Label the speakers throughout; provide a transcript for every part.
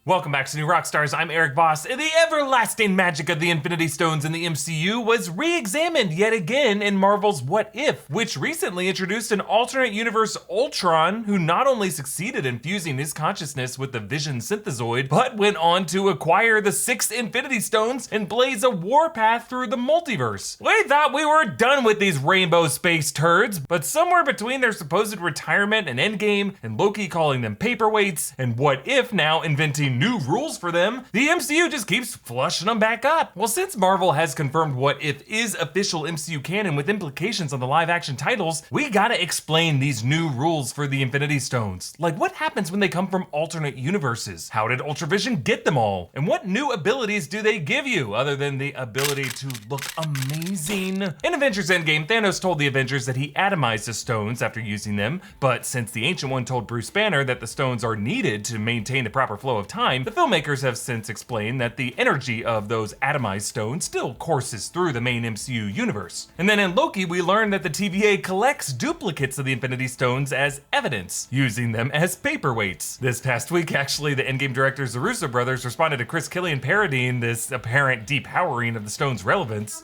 Speaker 1: Welcome back to New Rockstars. I'm Erik Voss, and the everlasting magic of the Infinity Stones in the MCU was re-examined yet again in Marvel's What If, which recently introduced an alternate universe Ultron who not only succeeded in fusing his consciousness with the Vision synthezoid, but went on to acquire the 6 Infinity Stones and blaze a warpath through the multiverse. We thought we were done with these rainbow space turds, but somewhere between their supposed retirement and Endgame, and Loki calling them paperweights, and What If now inventing new rules for them, the MCU just keeps flushing them back up. Well, since Marvel has confirmed What If is official MCU canon with implications on the live action titles, we gotta explain these new rules for the Infinity Stones. Like, what happens when they come from alternate universes? How did Ultravision get them all? And what new abilities do they give you, other than the ability to look amazing? In Avengers Endgame, Thanos told the Avengers that he atomized the stones after using them, but since the Ancient One told Bruce Banner that the stones are needed to maintain the proper flow of time, the filmmakers have since explained that the energy of those atomized stones still courses through the main MCU universe. And then in Loki, we learned that the TVA collects duplicates of the Infinity Stones as evidence, using them as paperweights. This past week, actually, the Endgame directors, the Russo brothers, responded to Chris Killian parodying this apparent depowering of the stone's relevance.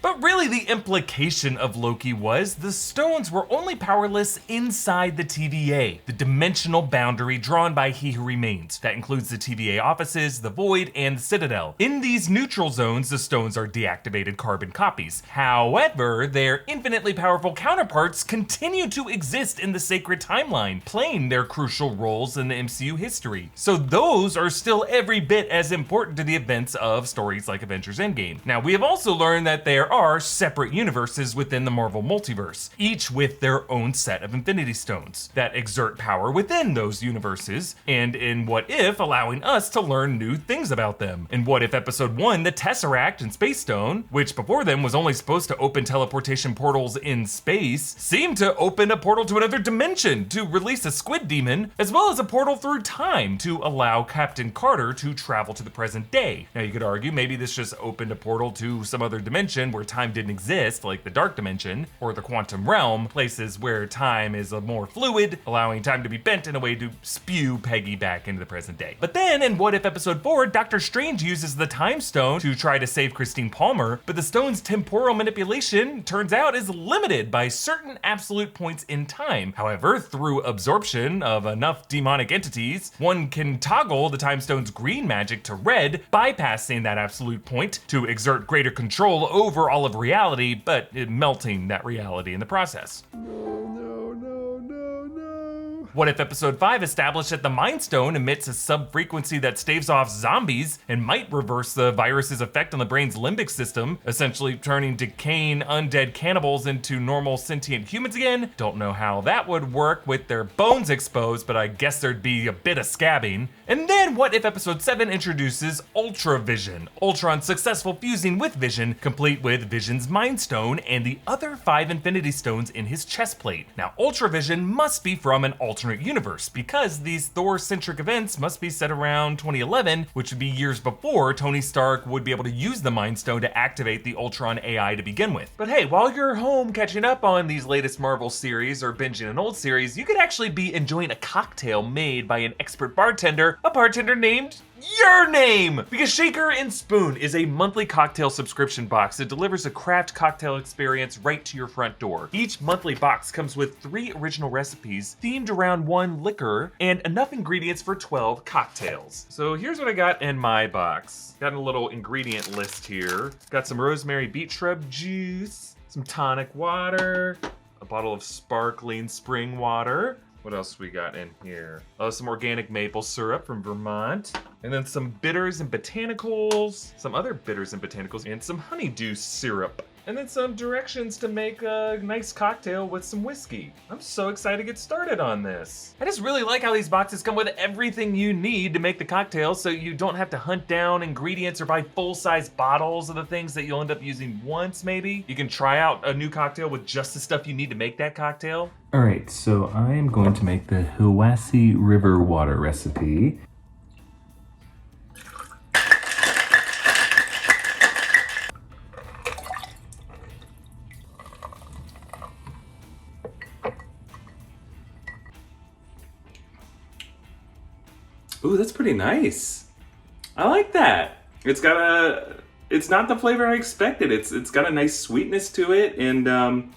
Speaker 1: But really, the implication of Loki was the stones were only powerless inside the TVA, the dimensional boundary drawn by He Who Remains. That includes the TVA offices, the Void, and the Citadel. In these neutral zones, the stones are deactivated carbon copies. However, their infinitely powerful counterparts continue to exist in the sacred timeline, playing their crucial roles in the MCU history. So those are still every bit as important to the events of stories like Avengers Endgame. Now, we have also learned that there are separate universes within the Marvel multiverse, each with their own set of Infinity Stones that exert power within those universes, and in What If, allowing us to learn new things about them. In What If Episode 1, the Tesseract and Space Stone, which before them was only supposed to open teleportation portals in space, seemed to open a portal to another dimension to release a squid demon, as well as a portal through time to allow Captain Carter to travel to the present day. Now, you could argue maybe this just opened a portal to some other dimension where time didn't exist, like the Dark Dimension or the Quantum Realm, places where time is more fluid, allowing time to be bent in a way to spew Peggy back into the present day. But then in What If Episode 4, Doctor Strange uses the Time Stone to try to save Christine Palmer, but the stone's temporal manipulation turns out is limited by certain absolute points in time. However, through absorption of enough demonic entities, one can toggle the Time Stone's green magic to red, bypassing that absolute point to exert greater control over all of reality, but melting that reality in the process. What If Episode 5 established that the Mind Stone emits a sub-frequency that staves off zombies and might reverse the virus's effect on the brain's limbic system, essentially turning decaying undead cannibals into normal sentient humans again. Don't know how that would work with their bones exposed, but I guess there'd be a bit of scabbing. And then What If Episode 7 introduces Ultravision, Ultron's successful fusing with Vision, complete with Vision's Mind Stone and the other 5 Infinity Stones in his chest plate. Now, Ultravision must be from an alternate universe, because these Thor-centric events must be set around 2011, which would be years before Tony Stark would be able to use the Mind Stone to activate the Ultron AI to begin with. But hey, while you're home catching up on these latest Marvel series or binging an old series, you could actually be enjoying a cocktail made by an expert bartender, a bartender named your name! Because Shaker and Spoon is a monthly cocktail subscription box that delivers a craft cocktail experience right to your front door. Each monthly box comes with 3 original recipes themed around 1 liquor and enough ingredients for 12 cocktails. So here's what I got in my box. Got a little ingredient list here. Got some rosemary beet shrub juice, some tonic water, a bottle of sparkling spring water. What else we got in here? Oh, some organic maple syrup from Vermont. And then some bitters and botanicals, some other bitters and botanicals, and some honeydew syrup. And then some directions to make a nice cocktail with some whiskey. I'm so excited to get started on this. I just really like how these boxes come with everything you need to make the cocktail, so you don't have to hunt down ingredients or buy full-size bottles of the things that you'll end up using once, maybe. You can try out a new cocktail with just the stuff you need to make that cocktail.
Speaker 2: All right, so I am going to make the Hiwassee River water recipe. Ooh, that's pretty nice. I like that. It's not the flavor I expected. It's got a nice sweetness to it, and I'm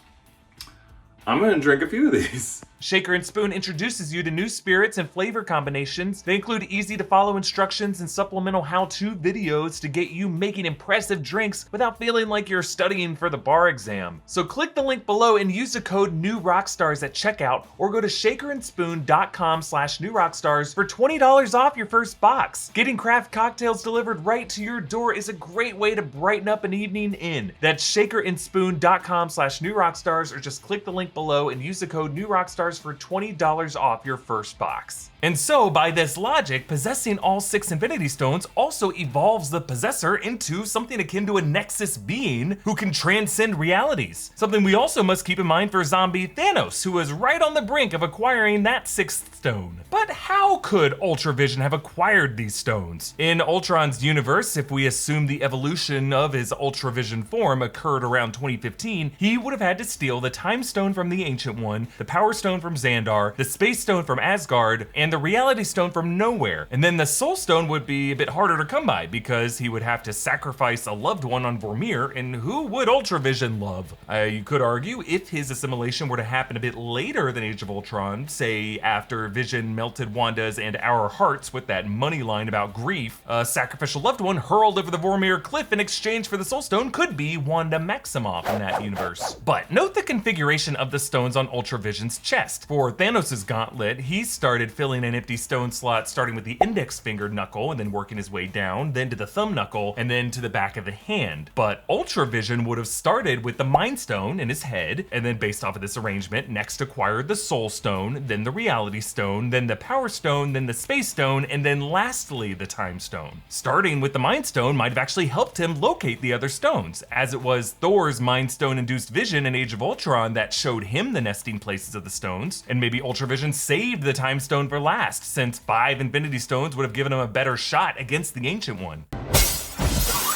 Speaker 2: gonna drink a few of these.
Speaker 1: Shaker and Spoon introduces you to new spirits and flavor combinations. They include easy-to-follow instructions and supplemental how-to videos to get you making impressive drinks without feeling like you're studying for the bar exam. So click the link below and use the code NEWROCKSTARS at checkout, or go to shakerandspoon.com/NewRockstars for $20 off your first box. Getting craft cocktails delivered right to your door is a great way to brighten up an evening in. That's shakerandspoon.com/NewRockstars, or just click the link below and use the code NEWROCKSTARS for $20 off your first box. And so, by this logic, possessing all 6 Infinity Stones also evolves the possessor into something akin to a Nexus being who can transcend realities. Something we also must keep in mind for zombie Thanos, who is right on the brink of acquiring that 6th stone. But how could Ultravision have acquired these stones? In Ultron's universe, if we assume the evolution of his Ultravision form occurred around 2015, he would have had to steal the Time Stone from the Ancient One, the Power Stone from Xandar, the Space Stone from Asgard, and the Reality Stone from nowhere. And then the Soul Stone would be a bit harder to come by because he would have to sacrifice a loved one on Vormir, and who would Ultravision love? You could argue if his assimilation were to happen a bit later than Age of Ultron, say after Vision melted Wanda's and our hearts with that money line about grief, a sacrificial loved one hurled over the Vormir cliff in exchange for the Soul Stone could be Wanda Maximoff in that universe. But note the configuration of the stones on Ultravision's chest. For Thanos' gauntlet, he started filling an empty stone slot starting with the index finger knuckle and then working his way down, then to the thumb knuckle, and then to the back of the hand. But Ultravision would have started with the Mind Stone in his head, and then based off of this arrangement, next acquired the Soul Stone, then the Reality Stone, then the Power Stone, then the Space Stone, and then lastly the Time Stone. Starting with the Mind Stone might have actually helped him locate the other stones, as it was Thor's Mind Stone-induced vision in Age of Ultron that showed him the nesting places of the stones, and maybe Ultravision saved the Time Stone for last, since 5 Infinity Stones would have given him a better shot against the Ancient One.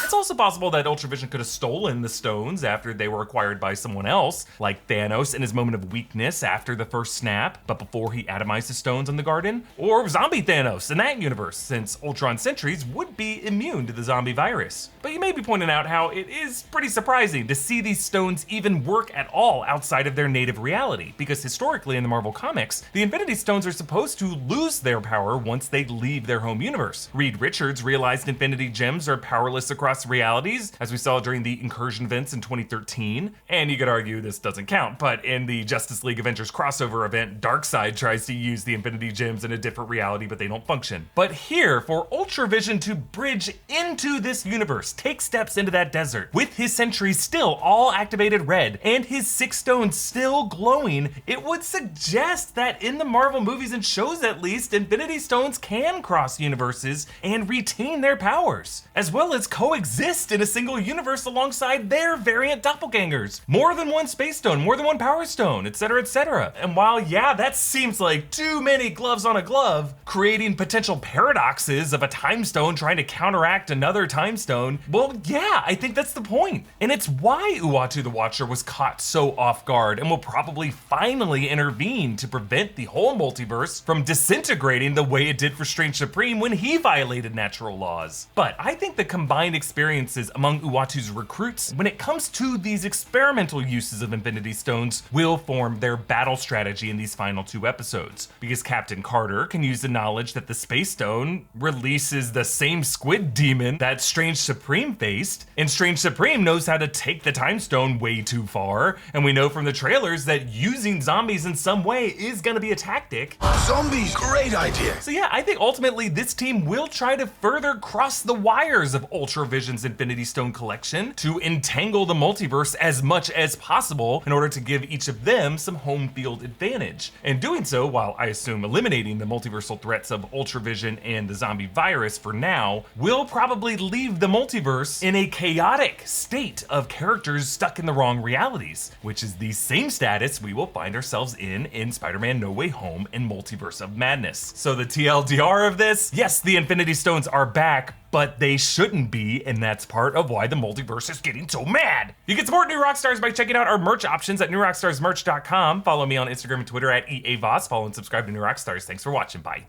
Speaker 1: It's also possible that Ultravision could have stolen the stones after they were acquired by someone else, like Thanos in his moment of weakness after the first snap, but before he atomized the stones in the garden, or zombie Thanos in that universe, since Ultron sentries would be immune to the zombie virus. But you may be pointing out how it is pretty surprising to see these stones even work at all outside of their native reality, because historically in the Marvel Comics, the Infinity Stones are supposed to lose their power once they leave their home universe. Reed Richards realized Infinity Gems are powerless across realities, as we saw during the Incursion events in 2013, and you could argue this doesn't count, but in the Justice League Avengers crossover event, Darkseid tries to use the Infinity Gems in a different reality, but they don't function. But here, for Ultravision to bridge into this universe, take steps into that desert, with his sentries still all activated red, and his 6 stones still glowing, it would suggest that in the Marvel movies and shows at least, Infinity Stones can cross universes and retain their powers, as well as coexist in a single universe alongside their variant doppelgangers. More than one Space Stone, more than one Power Stone, etc., etc. And while, yeah, that seems like too many gloves on a glove, creating potential paradoxes of a Time Stone trying to counteract another Time Stone, well, yeah, I think that's the point. And it's why Uatu the Watcher was caught so off guard and will probably finally intervene to prevent the whole multiverse from disintegrating the way it did for Strange Supreme when he violated natural laws. But I think the combined experiences among Uatu's recruits when it comes to these experimental uses of Infinity Stones will form their battle strategy in these final 2 episodes, because Captain Carter can use the knowledge that the Space Stone releases the same squid demon that Strange Supreme faced, and Strange Supreme knows how to take the Time Stone way too far, and we know from the trailers that using zombies in some way is gonna be a tactic.
Speaker 3: Zombies, great idea.
Speaker 1: So yeah, I think ultimately this team will try to further cross the wires of Ultravision's Infinity Stone collection to entangle the multiverse as much as possible in order to give each of them some home field advantage. And doing so, while I assume eliminating the multiversal threats of Ultravision and the zombie virus for now, will probably leave the multiverse in a chaotic state of characters stuck in the wrong realities, which is the same status we will find ourselves in Spider-Man No Way Home and Multiverse of Madness. So the TLDR of this, yes, the Infinity Stones are back, but they shouldn't be, and that's part of why the multiverse is getting so mad. You can support New Rockstars by checking out our merch options at newrockstarsmerch.com. Follow me on Instagram and Twitter at EA Voss. Follow and subscribe to New Rockstars. Thanks for watching. Bye.